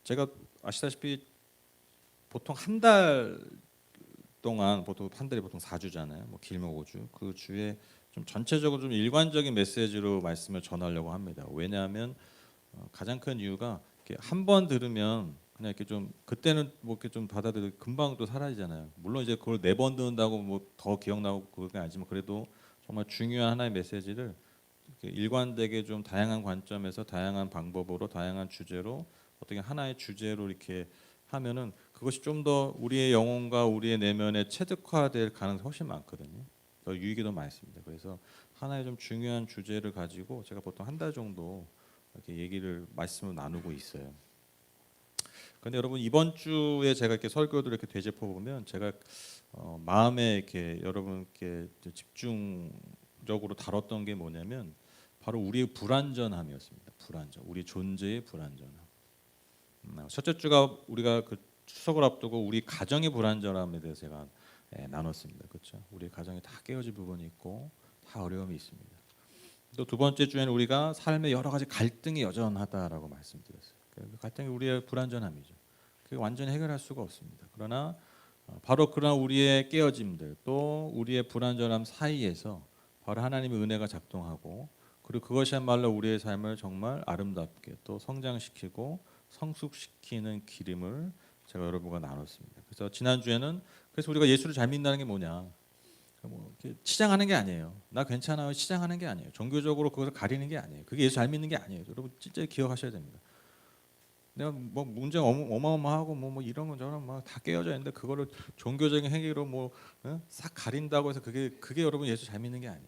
제가 아시다시피 보통 한 달 동안 보통 한 달이 보통 4주잖아요. 뭐 길면 5주. 그 주에 좀 전체적으로 좀 일관적인 메시지로 말씀을 전하려고 합니다. 왜냐하면 가장 큰 이유가 한 번 들으면 그냥 이렇게 좀 그때는 뭐 이렇게 좀 받아들이고 금방 또 사라지잖아요. 물론 이제 그걸 4번 듣는다고 뭐 더 기억나고 그건 아니지만 그래도 정말 중요한 하나의 메시지를 이렇게 일관되게 좀 다양한 관점에서 다양한 방법으로 다양한 주제로 어떻게 하나의 주제로 이렇게 하면은 그것이 좀 더 우리의 영혼과 우리의 내면에 체득화될 가능성이 훨씬 많거든요. 더 유익이 더 많습니다. 그래서 하나의 좀 중요한 주제를 가지고 제가 보통 한 달 정도 이렇게 얘기를 말씀을 나누고 있어요. 그런데 여러분 이번 주에 제가 이렇게 설교를 이렇게 되짚어 보면 제가 마음에 이렇게 여러분께 집중적으로 다뤘던 게 뭐냐면 바로 우리의 불완전함이었습니다. 불완전, 우리 존재의 불완전함. 첫째 주가 우리가 그 추석을 앞두고 우리 가정의 불완전함에 대해서 제가 나눴습니다. 그렇죠? 우리 가정에 다 깨어진 부분이 있고 다 어려움이 있습니다. 또 두 번째 주에는 우리가 삶의 여러 가지 갈등이 여전하다라고 말씀드렸어요. 그 갈등이 우리의 불완전함이죠. 그게 완전히 해결할 수가 없습니다. 그러나 바로 그런 우리의 깨어짐들 또 우리의 불완전함 사이에서 바로 하나님의 은혜가 작동하고 그리고 그것이야말로 우리의 삶을 정말 아름답게 또 성장시키고 성숙시키는 기름을 제가 여러분과 나눴습니다. 그래서 지난주에는 그래서 우리가 예수를 잘 믿는다는 게 뭐냐 뭐 치장하는 게 아니에요. 나 괜찮아요. 치장하는 게 아니에요. 종교적으로 그것을 가리는 게 아니에요. 그게 예수 잘 믿는 게 아니에요. 여러분 진짜 기억하셔야 됩니다. 내가 뭐 문제 어마어마하고 뭐 이런 건 저런 막 다 깨어져 있는데 그거를 종교적인 행위로 뭐 싹 가린다고 해서 그게 여러분 예수 잘 믿는 게 아니에요.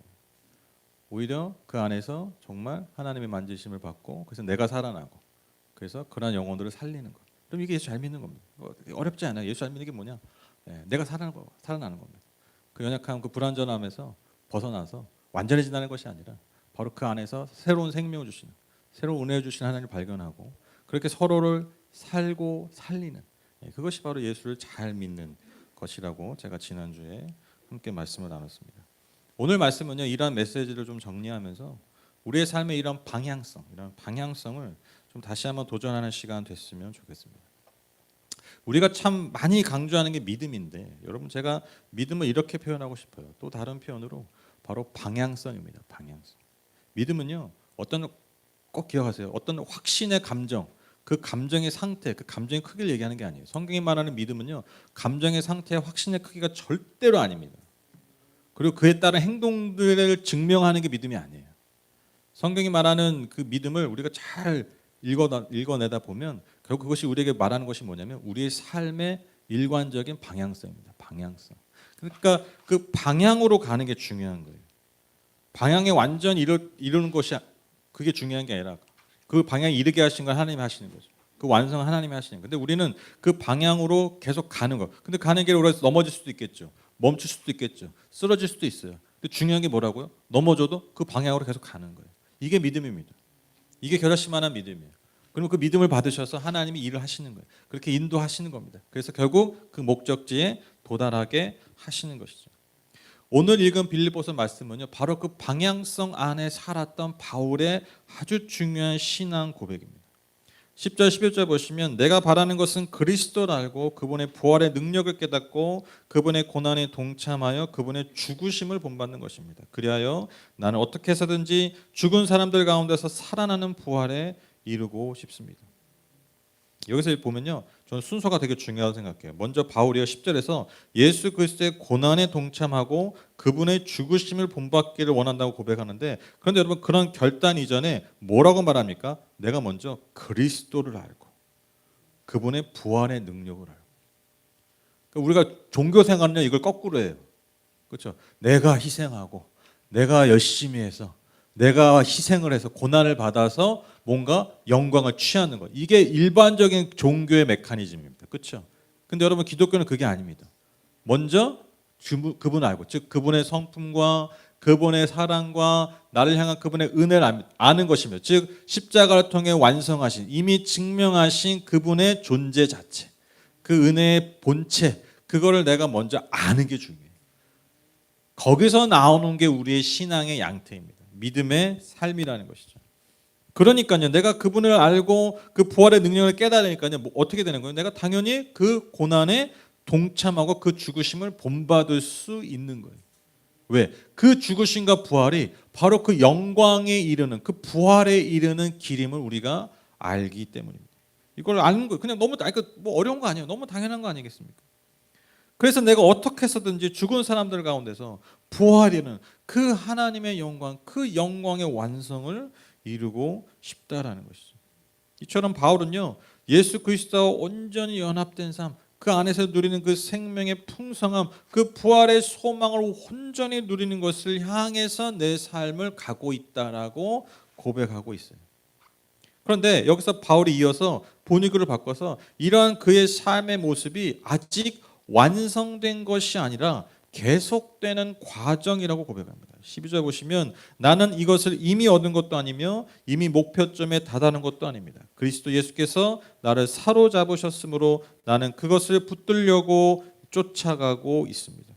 오히려 그 안에서 정말 하나님의 만지심을 받고 그래서 내가 살아나고 그래서 그런 영혼들을 살리는 것. 그럼 이게 예수 잘 믿는 겁니다. 어렵지 않아요. 예수 잘 믿는 게 뭐냐? 내가 살아나는 겁니다. 그 연약함, 그 불완전함에서 벗어나서 완전해진다는 것이 아니라 바로 그 안에서 새로운 생명을 주시는, 새로운 은혜 주시는 하나님을 발견하고 그렇게 서로를 살고 살리는 그것이 바로 예수를 잘 믿는 것이라고 제가 지난주에 함께 말씀을 나눴습니다. 오늘 말씀은요 이러한 메시지를 좀 정리하면서 우리의 삶의 이런 방향성을 좀 다시 한번 도전하는 시간 됐으면 좋겠습니다. 우리가 참 많이 강조하는 게 믿음인데 여러분 제가 믿음을 이렇게 표현하고 싶어요. 또 다른 표현으로 바로 방향성입니다. 방향성. 믿음은요 꼭 기억하세요. 어떤 확신의 감정, 그 감정의 상태, 그 감정의 크기를 얘기하는 게 아니에요. 성경이 말하는 믿음은요 감정의 상태와 확신의 크기가 절대로 아닙니다. 그리고 그에 따른 행동들을 증명하는 게 믿음이 아니에요. 성경이 말하는 그 믿음을 우리가 잘 읽어내다 보면 결국 그것이 우리에게 말하는 것이 뭐냐면 우리의 삶의 일관적인 방향성입니다. 방향성. 그러니까 그 방향으로 가는 게 중요한 거예요. 방향에 완전히 이루는 것이 그게 중요한 게 아니라 그 방향에 이르게 하신 건 하나님이 하시는 거죠. 그 완성은 하나님이 하시는 거예요. 근데 우리는 그 방향으로 계속 가는 거. 근데 가는 길에 우리가 넘어질 수도 있겠죠. 멈출 수도 있겠죠. 쓰러질 수도 있어요. 근데 중요한 게 뭐라고요? 넘어져도 그 방향으로 계속 가는 거예요. 이게 믿음입니다. 이게 결심만한 믿음이에요. 그러면 그 믿음을 받으셔서 하나님이 일을 하시는 거예요. 그렇게 인도하시는 겁니다. 그래서 결국 그 목적지에 도달하게 하시는 것이죠. 오늘 읽은 빌립보서 말씀은요. 바로 그 방향성 안에 살았던 바울의 아주 중요한 신앙 고백입니다. 10절 11절 보시면 내가 바라는 것은 그리스도를 알고 그분의 부활의 능력을 깨닫고 그분의 고난에 동참하여 그분의 죽으심을 본받는 것입니다. 그리하여 나는 어떻게 해서든지 죽은 사람들 가운데서 살아나는 부활에 이르고 싶습니다. 여기서 보면요. 저는 순서가 되게 중요하다고 생각해요. 먼저 바울이요 10절에서 예수 그리스도의 고난에 동참하고 그분의 죽으심을 본받기를 원한다고 고백하는데 그런데 여러분 그런 결단 이전에 뭐라고 말합니까? 내가 먼저 그리스도를 알고 그분의 부활의 능력을 알고 그러니까 우리가 종교 생활은요 이걸 거꾸로 해요. 그렇죠? 내가 희생하고 내가 열심히 해서 내가 희생을 해서 고난을 받아서 뭔가 영광을 취하는 것. 이게 일반적인 종교의 메커니즘입니다. 그렇죠? 근데 여러분 기독교는 그게 아닙니다. 먼저 그분을 알고 즉 그분의 성품과 그분의 사랑과 나를 향한 그분의 은혜를 아는 것이며 즉 십자가를 통해 완성하신 이미 증명하신 그분의 존재 자체 그 은혜의 본체 그거를 내가 먼저 아는 게 중요해요. 거기서 나오는 게 우리의 신앙의 양태입니다. 믿음의 삶이라는 것이죠. 그러니까요. 내가 그분을 알고 그 부활의 능력을 깨달으니까요. 뭐 어떻게 되는 거예요? 내가 당연히 그 고난에 동참하고 그 죽으심을 본받을 수 있는 거예요. 왜? 그 죽으심과 부활이 바로 그 영광에 이르는 그 부활에 이르는 길임을 우리가 알기 때문입니다. 이걸 아는 거 그냥 너무 뭐 어려운 거 아니에요. 너무 당연한 거 아니겠습니까? 그래서 내가 어떻게 해서든지 죽은 사람들 가운데서 부활이는 그 하나님의 영광, 그 영광의 완성을 이루고 싶다라는 것이죠. 이처럼 바울은요, 예수 그리스도와 온전히 연합된 삶, 그 안에서 누리는 그 생명의 풍성함, 그 부활의 소망을 온전히 누리는 것을 향해서 내 삶을 가고 있다라고 고백하고 있어요. 그런데 여기서 바울이 이어서 본의구를 바꿔서 이러한 그의 삶의 모습이 아직 완성된 것이 아니라 계속되는 과정이라고 고백합니다. 12절 보시면 나는 이것을 이미 얻은 것도 아니며 이미 목표점에 다다른 것도 아닙니다. 그리스도 예수께서 나를 사로잡으셨으므로 나는 그것을 붙들려고 쫓아가고 있습니다.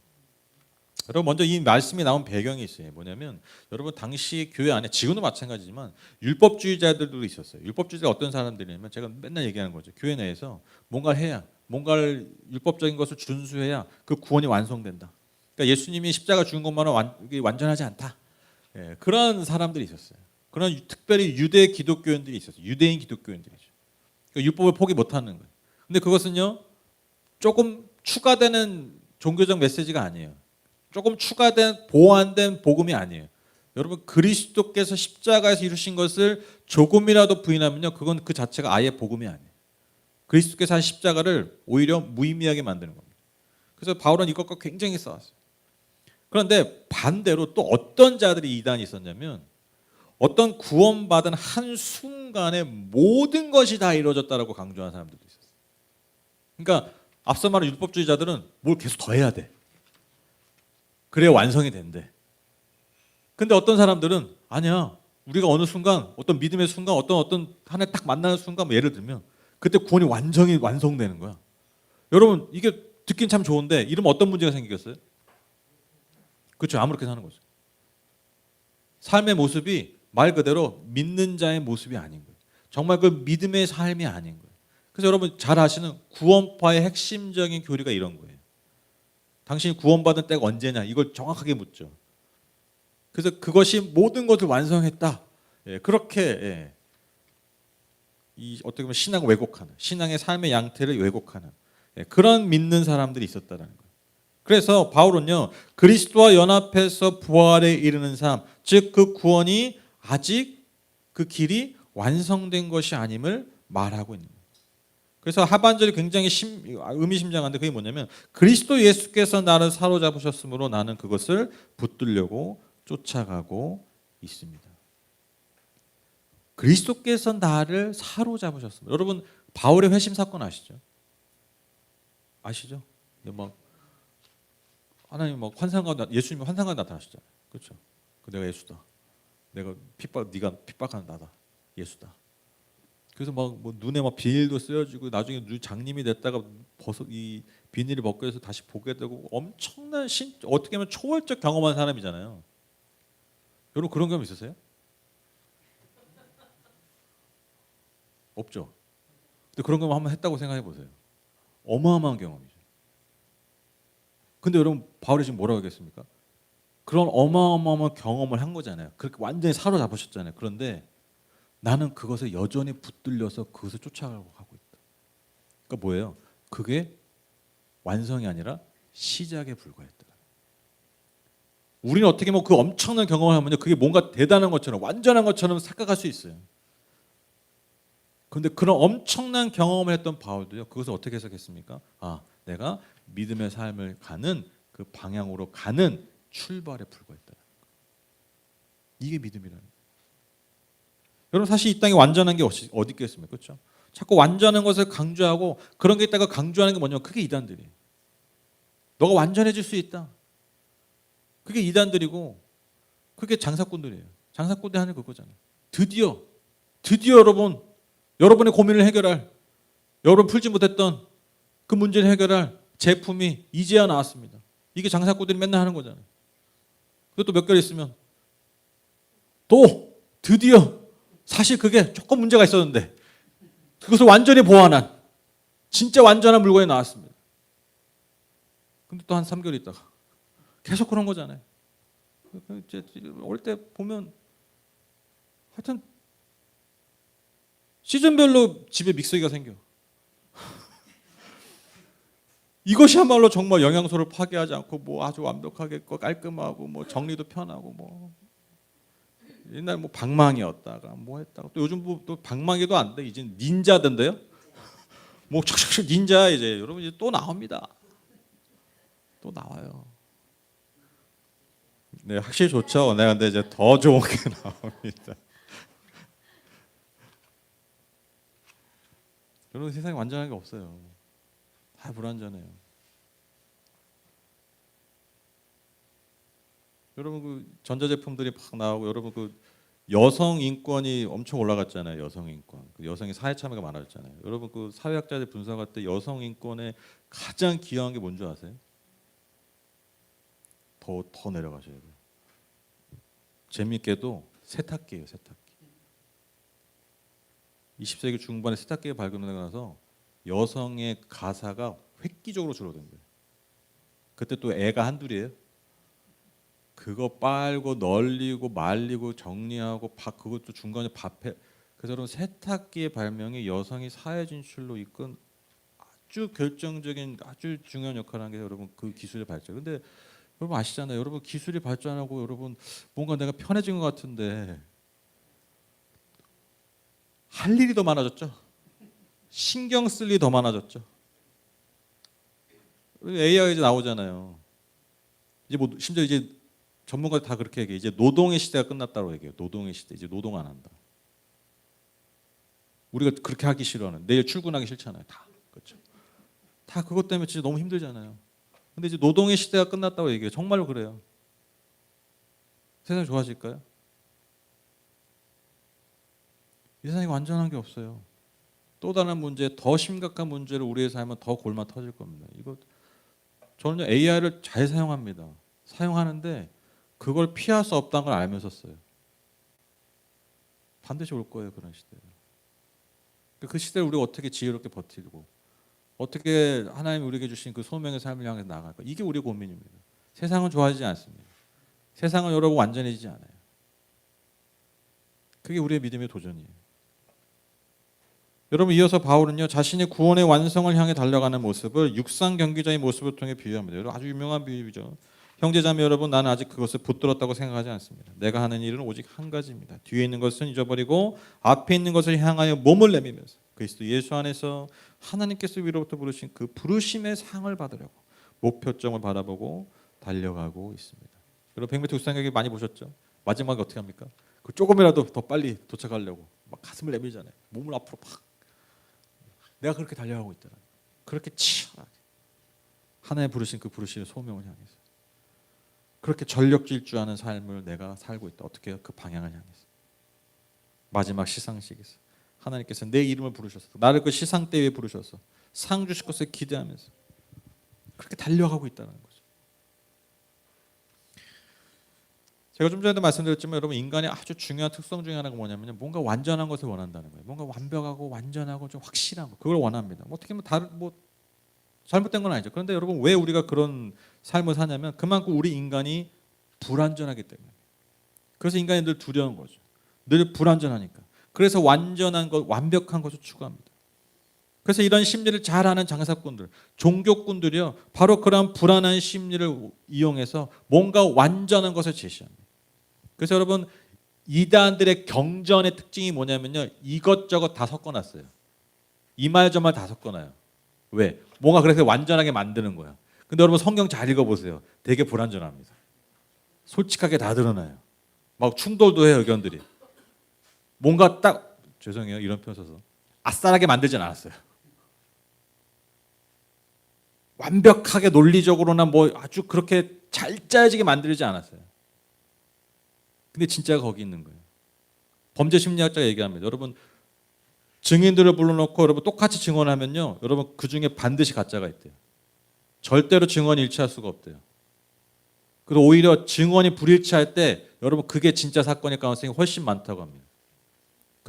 여러분 먼저 이 말씀이 나온 배경이 있어요. 뭐냐면 여러분 당시 교회 안에 지금도 마찬가지지만 율법주의자들도 있었어요. 율법주의자가 어떤 사람들이냐면 제가 맨날 얘기하는 거죠. 교회 내에서 뭔가를 해야 뭔가를 율법적인 것을 준수해야 그 구원이 완성된다. 그러니까 예수님이 십자가 죽은 것만은 완전하지 않다. 예, 그런 사람들이 있었어요. 그런 특별히 유대 기독교인들이 있었어요. 유대인 기독교인들이죠. 그러니까 율법을 포기 못하는 거예요. 근데 그것은요 조금 추가되는 종교적 메시지가 아니에요. 조금 추가된 보완된 복음이 아니에요. 여러분 그리스도께서 십자가에서 이루신 것을 조금이라도 부인하면요 그건 그 자체가 아예 복음이 아니에요. 그리스도께서 한 십자가를 오히려 무의미하게 만드는 겁니다. 그래서 바울은 이것과 굉장히 싸웠어요. 그런데 반대로 또 어떤 자들이 이단이 있었냐면 어떤 구원받은 한 순간에 모든 것이 다 이루어졌다라고 강조하는 사람들도 있었어요. 그러니까 앞서 말한 율법주의자들은 뭘 계속 더 해야 돼. 그래야 완성이 된대. 근데 어떤 사람들은 아니야. 우리가 어느 순간 어떤 믿음의 순간 어떤 한 해 딱 만나는 순간 뭐 예를 들면 그때 구원이 완전히 완성되는 거야. 여러분 이게 듣긴 참 좋은데 이러면 어떤 문제가 생기겠어요? 그렇죠. 아무렇게 사는 거죠. 삶의 모습이 말 그대로 믿는 자의 모습이 아닌 거예요. 정말 그 믿음의 삶이 아닌 거예요. 그래서 여러분 잘 아시는 구원파의 핵심적인 교리가 이런 거예요. 당신이 구원받은 때가 언제냐 이걸 정확하게 묻죠. 그래서 그것이 모든 것을 완성했다. 예, 그렇게 예, 이 어떻게 보면 신앙을 왜곡하는 신앙의 삶의 양태를 왜곡하는 예, 그런 믿는 사람들이 있었다는 거예요. 그래서 바울은요 그리스도와 연합해서 부활에 이르는 삶, 즉 그 구원이 아직 그 길이 완성된 것이 아님을 말하고 있는 거예요. 그래서 하반절이 굉장히 의미심장한데 그게 뭐냐면 그리스도 예수께서 나를 사로잡으셨으므로 나는 그것을 붙들려고 쫓아가고 있습니다. 그리스도께서 나를 사로잡으셨습니다. 여러분 바울의 회심 사건 아시죠? 아시죠? 막 하나님 막 환상과 예수님이 환상과 나타나셨잖아요. 그렇죠? 내가 예수다. 내가 네가 핍박하는 나다. 예수다. 그래서 막 뭐 눈에 막 비닐도 쓰여지고 나중에 눈 장님이 됐다가 이 비닐을 벗겨서 다시 보게 되고 엄청난 어떻게 보면 초월적 경험한 사람이잖아요. 여러분 그런 경험 있으세요? 없죠. 근데 그런 경험 한번 했다고 생각해 보세요. 어마어마한 경험이죠. 근데 여러분 바울이 지금 뭐라고 하겠습니까? 그런 어마어마한 경험을 한 거잖아요. 그렇게 완전히 사로잡으셨잖아요. 그런데 나는 그것에 여전히 붙들려서 그것을 쫓아가고 하고 있다. 그러니까 뭐예요? 그게 완성이 아니라 시작에 불과했다. 우리는 어떻게 그 엄청난 경험을 하면요, 그게 뭔가 대단한 것처럼 완전한 것처럼 착각할 수 있어요. 그런데 그런 엄청난 경험을 했던 바울도요, 그것을 어떻게 해석했습니까? 아, 내가 믿음의 삶을 가는 그 방향으로 가는 출발에 불과했다. 이게 믿음이라는 거예요. 여러분 사실 이 땅에 완전한 게 어디 있겠습니까? 그렇죠? 자꾸 완전한 것을 강조하고 그런 게 있다가 강조하는 게 뭐냐면 그게 이단들이에요. 너가 완전해질 수 있다. 그게 이단들이고 그게 장사꾼들이에요. 장사꾼들이 하는 그거잖아요. 드디어 여러분 여러분의 고민을 해결할 여러분 풀지 못했던 그 문제를 해결할 제품이 이제야 나왔습니다. 이게 장사꾼들이 맨날 하는 거잖아요. 그것도 몇 개월 있으면 또 드디어 사실 그게 조금 문제가 있었는데 그것을 완전히 보완한 진짜 완전한 물건이 나왔습니다. 근데 또 한 3개월 있다가 계속 그런 거잖아요. 이제 올 때 보면 하여튼 시즌별로 집에 믹서기가 생겨. 이것이야말로 정말 영양소를 파괴하지 않고 뭐 아주 완벽하게 깔끔하고 뭐 정리도 편하고 뭐 옛날 뭐 방망이였다가 뭐 했다가 또 요즘 또 방망이도 안 돼. 이제 닌자던데요. 뭐 촥촥촥 닌자 이제 여러분 이제 또 나옵니다. 또 나와요. 네, 확실히 좋죠. 네, 근데 이제 더 좋은 게 나옵니다. 여러분 세상에 완전한 게 없어요. 다 불완전해요. 여러분 그 전자제품들이 막 나오고 여러분 그 여성 인권이 엄청 올라갔잖아요. 여성 인권. 그 여성의 사회 참여가 많아졌잖아요. 여러분 그 사회학자들 분석할 때 여성 인권에 가장 기여한 게 뭔지 아세요? 더 내려가셔야 돼요. 재미있게도 세탁기예요. 세탁기. 20세기 중반에 세탁기가 발견되고 나서 여성의 가사가 획기적으로 줄어든 거예요. 그때 또 애가 한둘이에요. 그거 빨고 널리고 말리고 정리하고 그것도 중간에 밥해. 그래서 여러분 세탁기의 발명이 여성이 사회 진출로 이끈 아주 결정적인 아주 중요한 역할을 한 게 여러분 그 기술의 발전. 근데 여러분 아시잖아요. 여러분 기술이 발전하고 여러분 뭔가 내가 편해진 것 같은데 할 일이 더 많아졌죠. 신경 쓸 일이 더 많아졌죠. AI 이제 나오잖아요. 이제 뭐 심지어 이제 전문가들 다 그렇게 얘기해. 이제 노동의 시대가 끝났다고 얘기해요. 노동의 시대. 이제 노동 안 한다. 우리가 그렇게 하기 싫어하는. 내일 출근하기 싫잖아요. 다. 그렇죠. 다 그것 때문에 진짜 너무 힘들잖아요. 근데 이제 노동의 시대가 끝났다고 얘기해요. 정말로 그래요. 세상이 좋아질까요? 이 세상에 완전한 게 없어요. 또 다른 문제, 더 심각한 문제를 우리의 삶은 더 골마 터질 겁니다. 이거 저는 AI를 잘 사용합니다. 사용하는데 그걸 피할 수 없다는 걸 알면서 써요. 반드시 올 거예요. 그런 시대가. 그 시대를 우리가 어떻게 지혜롭게 버티고 어떻게 하나님이 우리에게 주신 그 소명의 삶을 향해 나아갈까. 이게 우리의 고민입니다. 세상은 좋아지지 않습니다. 세상은 여러분 완전해지지 않아요. 그게 우리의 믿음의 도전이에요. 여러분 이어서 바울은요 자신의 구원의 완성을 향해 달려가는 모습을 육상 경기자의 모습을 통해 비유합니다. 여러분 아주 유명한 비유죠. 형제자매 여러분 나는 아직 그것을 붙들었다고 생각하지 않습니다. 내가 하는 일은 오직 한 가지입니다. 뒤에 있는 것은 잊어버리고 앞에 있는 것을 향하여 몸을 내밀면서 그리스도 예수 안에서 하나님께서 위로부터 부르신 그 부르심의 상을 받으려고 목표점을 바라보고 달려가고 있습니다. 여러분 100m 육상 경기 많이 보셨죠? 마지막에 어떻게 합니까? 그 조금이라도 더 빨리 도착하려고 막 가슴을 내밀잖아요. 몸을 앞으로 팍. 내가 그렇게 달려가고 있더라. 그렇게 치열하게 하나님 부르신 그 부르심의 소명을 향해서 그렇게 전력 질주하는 삶을 내가 살고 있다. 어떻게 해요? 그 방향을 향해서 마지막 시상식에서 하나님께서 내 이름을 부르셔서 나를 그 시상대회에 부르셔서 상 주실 것을 기대하면서 그렇게 달려가고 있다는 거죠. 제가 좀 전에도 말씀드렸지만 여러분 인간의 아주 중요한 특성 중에 하나가 뭐냐면 뭔가 완전한 것을 원한다는 거예요. 뭔가 완벽하고 완전하고 좀 확실한 거 그걸 원합니다. 어떻게 보면 다른 뭐 잘못된 건 아니죠. 그런데 여러분 왜 우리가 그런 삶을 사냐면 그만큼 우리 인간이 불완전하기 때문에. 그래서 인간이 늘 두려운 거죠. 늘 불완전하니까. 그래서 완전한 것, 완벽한 것을 추구합니다. 그래서 이런 심리를 잘 아는 장사꾼들, 종교꾼들이요, 바로 그런 불안한 심리를 이용해서 뭔가 완전한 것을 제시합니다. 그래서 여러분 이단들의 경전의 특징이 뭐냐면요, 이것저것 다 섞어놨어요. 이 말 저 말 다 섞어놔요. 왜? 뭔가 그래서 완전하게 만드는 거야. 근데 여러분 성경 잘 읽어보세요. 되게 불완전합니다. 솔직하게 다 드러나요. 막 충돌도 해요, 의견들이. 뭔가 딱 죄송해요 이런 표현 써서 아싸하게 만들진 않았어요. 완벽하게 논리적으로나 뭐 아주 그렇게 잘 짜여지게 만들지 않았어요. 근데 진짜가 거기 있는 거예요. 범죄 심리학자가 얘기합니다. 여러분 증인들을 불러놓고 여러분 똑같이 증언하면요, 여러분 그 중에 반드시 가짜가 있대요. 절대로 증언이 일치할 수가 없대요. 그리고 오히려 증언이 불일치할 때 여러분 그게 진짜 사건일 가능성이 훨씬 많다고 합니다.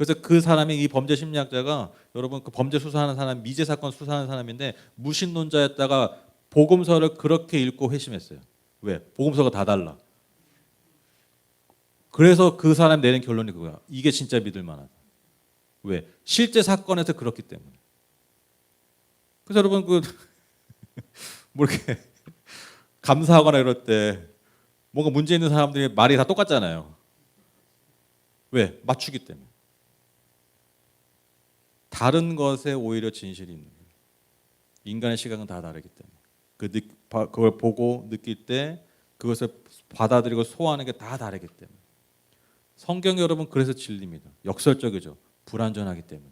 그래서 그 사람이 이 범죄 심리학자가 여러분 그 범죄 수사하는 사람 미제 사건 수사하는 사람인데 무신론자였다가 복음서를 그렇게 읽고 회심했어요. 왜? 복음서가 다 달라. 그래서 그 사람 내린 결론이 그거야. 이게 진짜 믿을 만하다. 왜? 실제 사건에서 그렇기 때문에. 그래서 여러분 뭐 이렇게 감사하거나 이럴 때 뭔가 문제 있는 사람들이 말이 다 똑같잖아요. 왜? 맞추기 때문에. 다른 것에 오히려 진실이 있는 거예요. 인간의 시각은 다 다르기 때문에. 그걸 보고 느낄 때 그것을 받아들이고 소화하는 게 다 다르기 때문에. 성경이 여러분 그래서 진리입니다. 역설적이죠. 불완전하기 때문에.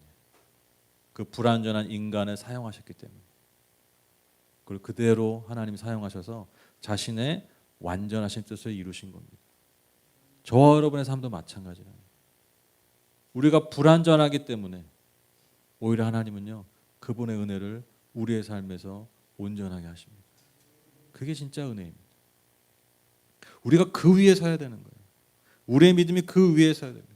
그 불완전한 인간을 사용하셨기 때문에. 그걸 그대로 하나님이 사용하셔서 자신의 완전하신 뜻을 이루신 겁니다. 저와 여러분의 삶도 마찬가지예요. 우리가 불완전하기 때문에 오히려 하나님은요 그분의 은혜를 우리의 삶에서 온전하게 하십니다. 그게 진짜 은혜입니다. 우리가 그 위에 서야 되는 거예요. 우리의 믿음이 그 위에 서야 됩니다.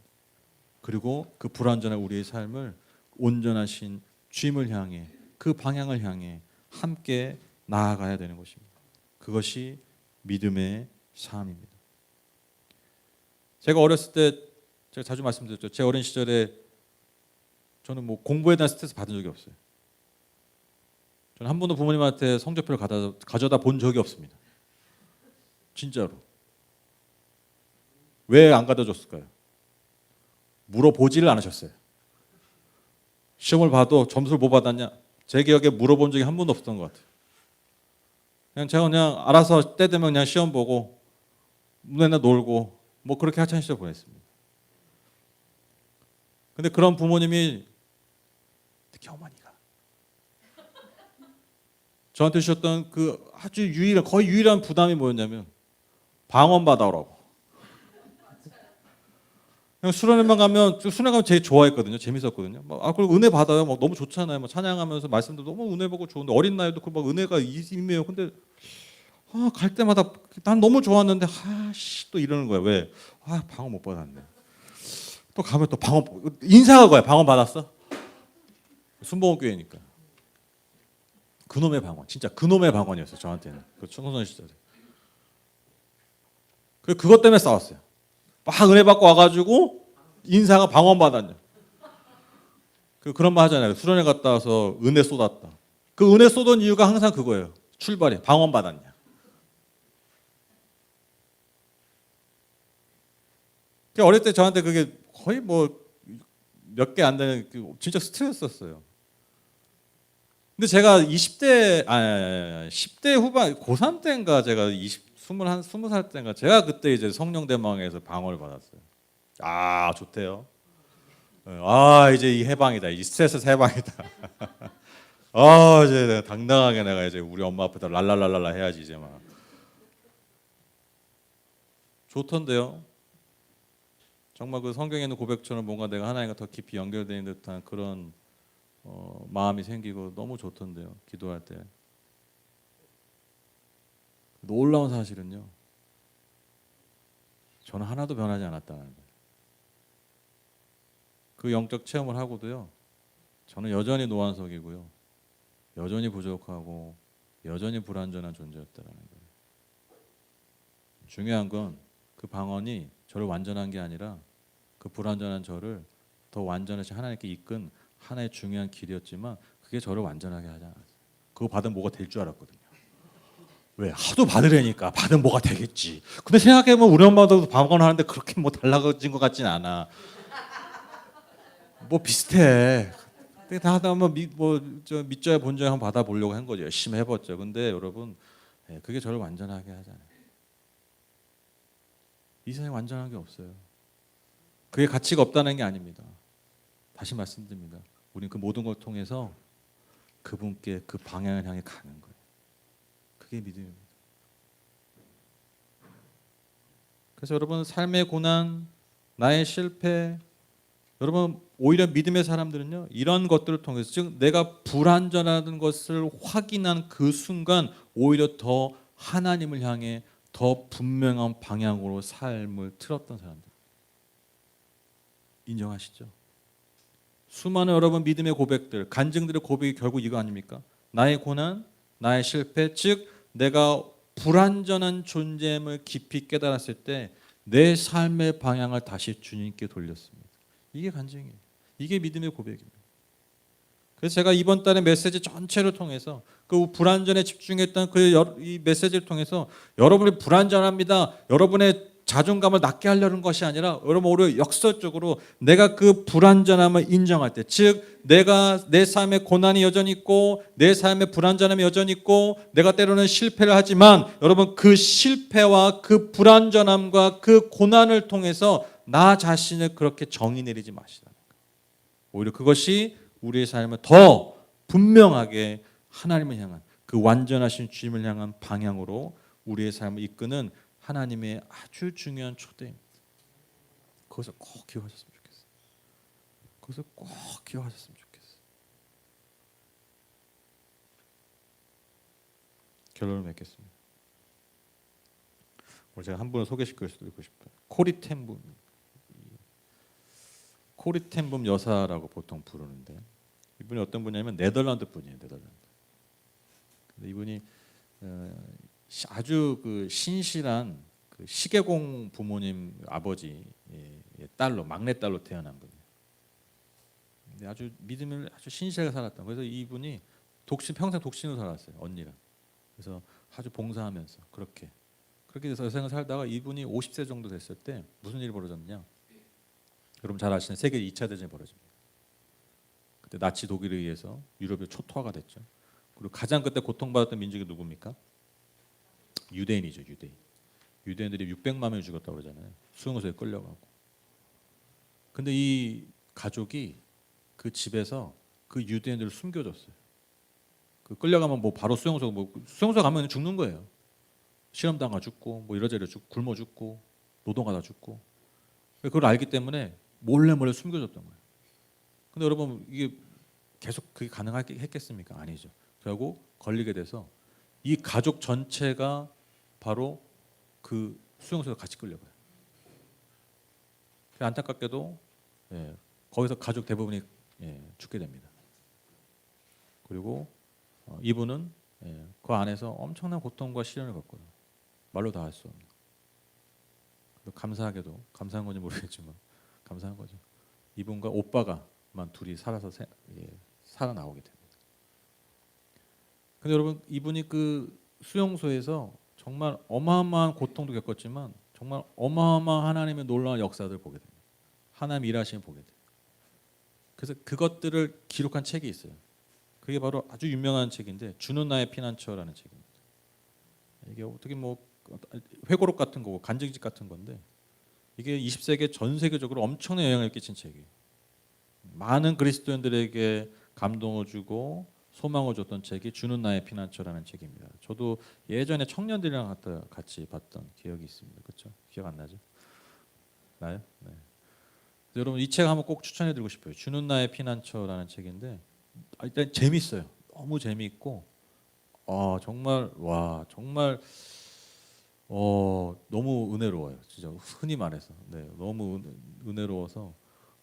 그리고 그 불완전한 우리의 삶을 온전하신 주님을 향해 그 방향을 향해 함께 나아가야 되는 것입니다. 그것이 믿음의 삶입니다. 제가 어렸을 때 제가 자주 말씀드렸죠. 제 어린 시절에 저는 뭐 공부에 대한 스트레스 받은 적이 없어요. 저는 한 번도 부모님한테 성적표를 가져다 본 적이 없습니다. 진짜로. 왜 안 가져줬을까요? 물어보지를 않으셨어요. 시험을 봐도 점수를 뭐 받았냐? 제 기억에 물어본 적이 한 번도 없었던 것 같아요. 제가 알아서 때 되면 그냥 시험 보고 맨날 놀고 뭐 그렇게 하찮은 시절 보냈습니다. 근데 그런 부모님이 특히 어머니가 저한테 주셨던 그 아주 거의 유일한 부담이 뭐였냐면 방언 받아오라고. 그냥 수련회만 가면 제일 좋아했거든요. 재밌었거든요. 그리고 은혜 받아요. 막 너무 좋잖아요. 막 찬양하면서 말씀도 너무 은혜 받고 좋은데 어린 나이도 그 막 은혜가 임해요. 근데 갈 때마다 난 너무 좋았는데 또 이러는 거야. 왜? 방언 못 받았네. 또 가면 또 방언 인사가 거야. 방언 받았어? 순복음 교회니까. 그놈의 방언, 진짜 그놈의 방언이었어요. 저한테는 그 청소년 시절에. 그것 때문에 싸웠어요. 막 은혜 받고 와가지고 인사가 방언 받았냐. 그런 말 하잖아요. 수련회 갔다 와서 은혜 쏟았다. 그 은혜 쏟은 이유가 항상 그거예요. 출발이 방언 받았냐. 어릴 때 저한테 그게 거의 뭐 몇 개 안 되는 진짜 스트레스였어요. 근데 제가 10대 후반 고3 때인가 제가 20살 때인가 제가 그때 이제 성령대망에서 방언을 받았어요. 좋대요. 이제 이 해방이다. 이 스트레스 해방이다. 이제 내가 당당하게 내가 이제 우리 엄마 앞에다 랄랄랄랄라 해야지 이제 막. 좋던데요. 정말 그 성경에 있는 고백처럼 뭔가 내가 하나님과 더 깊이 연결되는 듯한 그런 마음이 생기고 너무 좋던데요. 기도할 때. 놀라운 사실은요. 저는 하나도 변하지 않았다는 거예요. 그 영적 체험을 하고도요. 저는 여전히 노안석이고요. 여전히 부족하고 여전히 불완전한 존재였다는 거예요. 중요한 건 그 방언이 저를 완전한 게 아니라 그 불완전한 저를 더 완전하신 하나님께 이끈 하나의 중요한 길이었지만 그게 저를 완전하게 하지 않았어요. 그거 받으면 뭐가 될 줄 알았거든요. 왜? 하도 받으려니까 받으면 뭐가 되겠지. 근데 생각해보면 우리 엄마도 방언을 하는데 그렇게 뭐 달라진 것 같진 않아. 뭐 비슷해. 근데 다 하다 믿져야 본져야 한번 받아보려고 한 거죠. 열심히 해봤죠. 근데 여러분 그게 저를 완전하게 하잖아요. 이 세상에 완전한 게 없어요. 그게 가치가 없다는 게 아닙니다. 다시 말씀드립니다. 우리는 그 모든 걸 통해서 그분께 그 방향을 향해 가는 거예요. 그게 믿음입니다. 그래서 여러분 삶의 고난, 나의 실패, 여러분 오히려 믿음의 사람들은요 이런 것들을 통해서 즉 내가 불완전한 것을 확인한 그 순간 오히려 더 하나님을 향해 더 분명한 방향으로 삶을 틀었던 사람들 인정하시죠? 수많은 여러분 믿음의 고백들, 간증들의 고백이 결국 이거 아닙니까? 나의 고난, 나의 실패, 즉 내가 불완전한 존재임을 깊이 깨달았을 때 내 삶의 방향을 다시 주님께 돌렸습니다. 이게 간증이에요. 이게 믿음의 고백입니다. 그래서 제가 이번 달의 메시지 전체를 통해서 그 불완전에 집중했던 이 메시지를 통해서 여러분이 불완전합니다. 여러분의 자존감을 낮게 하려는 것이 아니라 여러분 오히려 역설적으로 내가 그 불완전함을 인정할 때, 즉 내가 내 삶에 고난이 여전히 있고 내 삶에 불완전함이 여전히 있고 내가 때로는 실패를 하지만 여러분 그 실패와 그 불완전함과 그 고난을 통해서 나 자신을 그렇게 정의 내리지 마시라. 오히려 그것이 우리의 삶을 더 분명하게 하나님을 향한 그 완전하신 주님을 향한 방향으로 우리의 삶을 이끄는 하나님의 아주 중요한 초대입니다. 거기서 꼭 기억하셨으면 좋겠어요. 거기서 꼭 기억하셨으면 좋겠어요. 결론을 맺겠습니다. 오늘 제가 한 분을 소개시켜드리고 싶어요. 코리텐붐 여사라고 보통 부르는데 이분이 어떤 분이냐면 네덜란드 분이에요. 네덜란드. 근데 이분이 아주 그 신실한 그 시계공 부모님 아버지 딸로 막내 딸로 태어난 분이에요. 근데 아주 믿음을 아주 신실하게 살았다. 그래서 이분이 평생 독신으로 살았어요. 언니랑. 그래서 아주 봉사하면서 그렇게 돼서 생을 살다가 이분이 50세 정도 됐을 때 무슨 일이 벌어졌냐? 여러분 잘 아시는 세계 2차 대전이 벌어집니다. 그때 나치 독일에 의해서 유럽이 초토화가 됐죠. 그리고 가장 그때 고통받았던 민족이 누굽니까? 유대인이죠. 유대인들이 600만 명이 죽었다고 그러잖아요. 수용소에 끌려가고. 근데 이 가족이 그 집에서 그 유대인들을 숨겨줬어요. 그 끌려가면 뭐 바로 수용소 가면 죽는 거예요. 실험당하 죽고 뭐 이러저러 죽고 굶어 죽고 노동하다 죽고. 그걸 알기 때문에 몰래 숨겨줬던 거예요. 근데 여러분 이게 계속 그게 가능했겠습니까? 아니죠. 결국 걸리게 돼서 이 가족 전체가 바로 그 수용소에 같이 끌려가요. 안타깝게도 거기서 가족 대부분이 죽게 됩니다. 그리고 이분은 그 안에서 엄청난 고통과 시련을 겪고요. 말로 다 할 수 없는. 감사하게도 감사한 건지 모르겠지만 감사한 거죠. 이분과 오빠가만 둘이 살아나오게 됩니다. 근데 여러분 이분이 그 수용소에서 정말 어마어마한 고통도 겪었지만 정말 어마어마한 하나님의 놀라운 역사들을 보게 됩니다. 하나님 일하심을 보게 돼요. 그래서 그것들을 기록한 책이 있어요. 그게 바로 아주 유명한 책인데 주는 나의 피난처라는 책입니다. 이게 어떻게 뭐 회고록 같은 거고 간증집 같은 건데 이게 20세기 전 세계적으로 엄청난 영향을 끼친 책이에요. 많은 그리스도인들에게 감동을 주고 소망을 줬던 책이 주는 나의 피난처라는 책입니다. 저도 예전에 청년들이랑 같이 봤던 기억이 있습니다. 그렇죠? 기억 안 나죠? 나요? 네. 여러분 이 책 한번 꼭 추천해드리고 싶어요. 주는 나의 피난처라는 책인데 일단 재밌어요. 너무 재미있고 정말 너무 은혜로워요. 진짜 흔히 말해서 너무 은혜로워서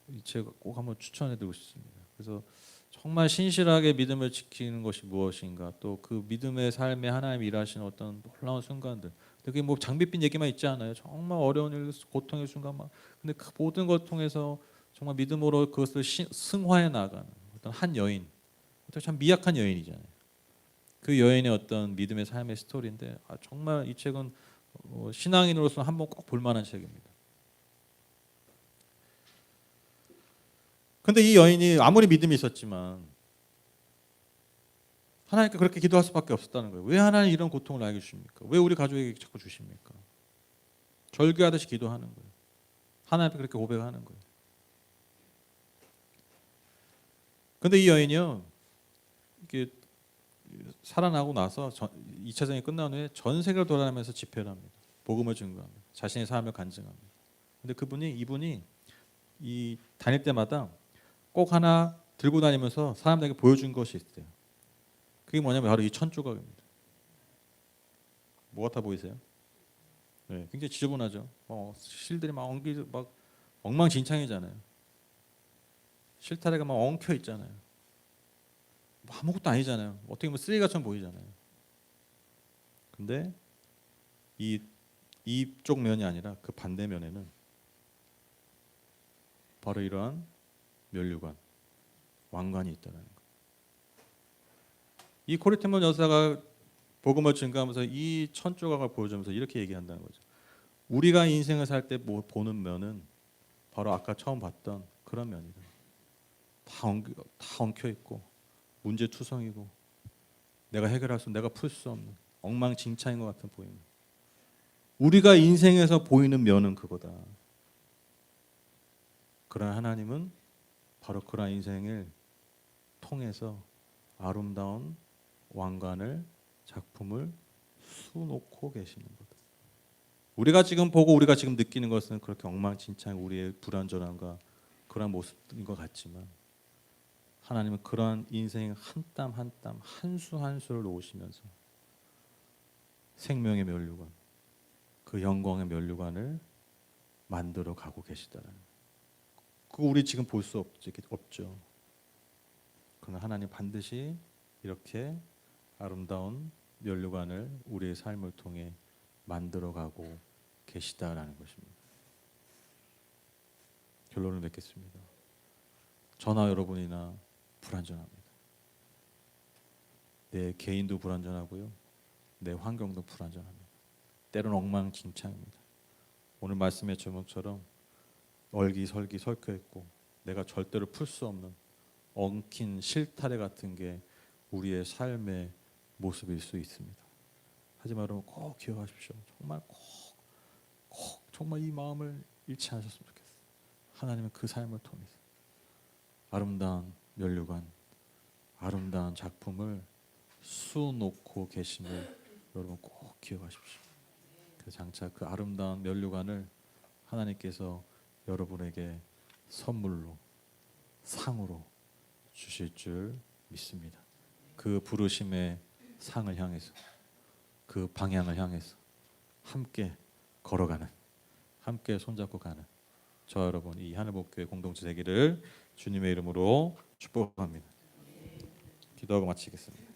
이 책 꼭 한번 추천해드리고 싶습니다. 그래서 정말 신실하게 믿음을 지키는 것이 무엇인가, 또 그 믿음의 삶에 하나님 일하시는 어떤 놀라운 순간들. 그게 뭐 장밋빛 얘기만 있지 않아요. 정말 어려운 일, 고통의 순간 근데 그 모든 것 통해서 정말 믿음으로 그것을 승화해 나가는 어떤 한 여인, 참 미약한 여인이잖아요. 그 여인의 어떤 믿음의 삶의 스토리인데 정말 이 책은 신앙인으로서 한번 꼭 볼만한 책입니다. 근데 이 여인이 아무리 믿음이 있었지만 하나님께 그렇게 기도할 수밖에 없었다는 거예요. 왜 하나님 이런 고통을 나에게 주십니까? 왜 우리 가족에게 자꾸 주십니까? 절규하듯이 기도하는 거예요. 하나님께 그렇게 고백하는 거예요. 근데 이 여인이요, 이게 살아나고 나서 2차 전쟁이 끝난 후에 전 세계를 돌아다니면서 집회를 합니다. 복음을 증거합니다. 자신의 삶을 간증합니다. 근데 이분이 이 다닐 때마다 꼭 하나 들고 다니면서 사람들에게 보여준 것이 있어요. 그게 뭐냐면 바로 이 천조각입니다. 뭐 같아 보이세요? 네, 굉장히 지저분하죠. 실들이 막 엉망진창이잖아요. 실타래가 막 엉켜 있잖아요. 뭐 아무것도 아니잖아요. 어떻게 보면 쓰레기처럼 보이잖아요. 근데 이쪽 면이 아니라 그 반대면에는 바로 이러한 면류관, 왕관이 있다는 거예요. 이 코리테몬 여사가 복음을 증거하면서 이 천조각을 보여주면서 이렇게 얘기한다는 거죠. 우리가 인생을 살 때 보는 면은 바로 아까 처음 봤던 그런 면이다. 다 엉켜 있고 문제투성이고 내가 해결할 수, 내가 풀 수 없는 엉망진창인 것 같은 보이는. 우리가 인생에서 보이는 면은 그거다. 그러나 하나님은 바로 그러한 인생을 통해서 아름다운 왕관을, 작품을 수놓고 계시는 거다. 우리가 지금 보고 우리가 지금 느끼는 것은 그렇게 엉망진창 우리의 불완전함과 그런 모습인 것 같지만 하나님은 그러한 인생의 한 땀 한 땀, 한 수 한 수를 놓으시면서 생명의 면류관, 그 영광의 면류관을 만들어 가고 계시다라는 거예요. 그거 우리 지금 볼 수 없죠. 그러나 하나님 반드시 이렇게 아름다운 면류관을 우리의 삶을 통해 만들어가고 계시다라는 것입니다. 결론을 맺겠습니다. 저나 여러분이나 불완전합니다. 내 개인도 불완전하고요, 내 환경도 불완전합니다. 때로는 엉망진창입니다. 오늘 말씀의 제목처럼 얼기설기 설켜 있고 내가 절대로 풀 수 없는 엉킨 실타래 같은 게 우리의 삶의 모습일 수 있습니다. 하지만 여러분 꼭 기억하십시오. 정말 꼭 정말 이 마음을 잃지 않으셨으면 좋겠어요. 하나님은 그 삶을 통해서 아름다운 면류관, 아름다운 작품을 수놓고 계심을 여러분 꼭 기억하십시오. 그 장차 그 아름다운 면류관을 하나님께서 여러분에게 선물로, 상으로 주실 줄 믿습니다. 그 부르심의 상을 향해서, 그 방향을 향해서 함께 걸어가는, 함께 손잡고 가는 저 여러분 이 하늘복교회 공동체 되기를 주님의 이름으로 축복합니다. 기도하고 마치겠습니다.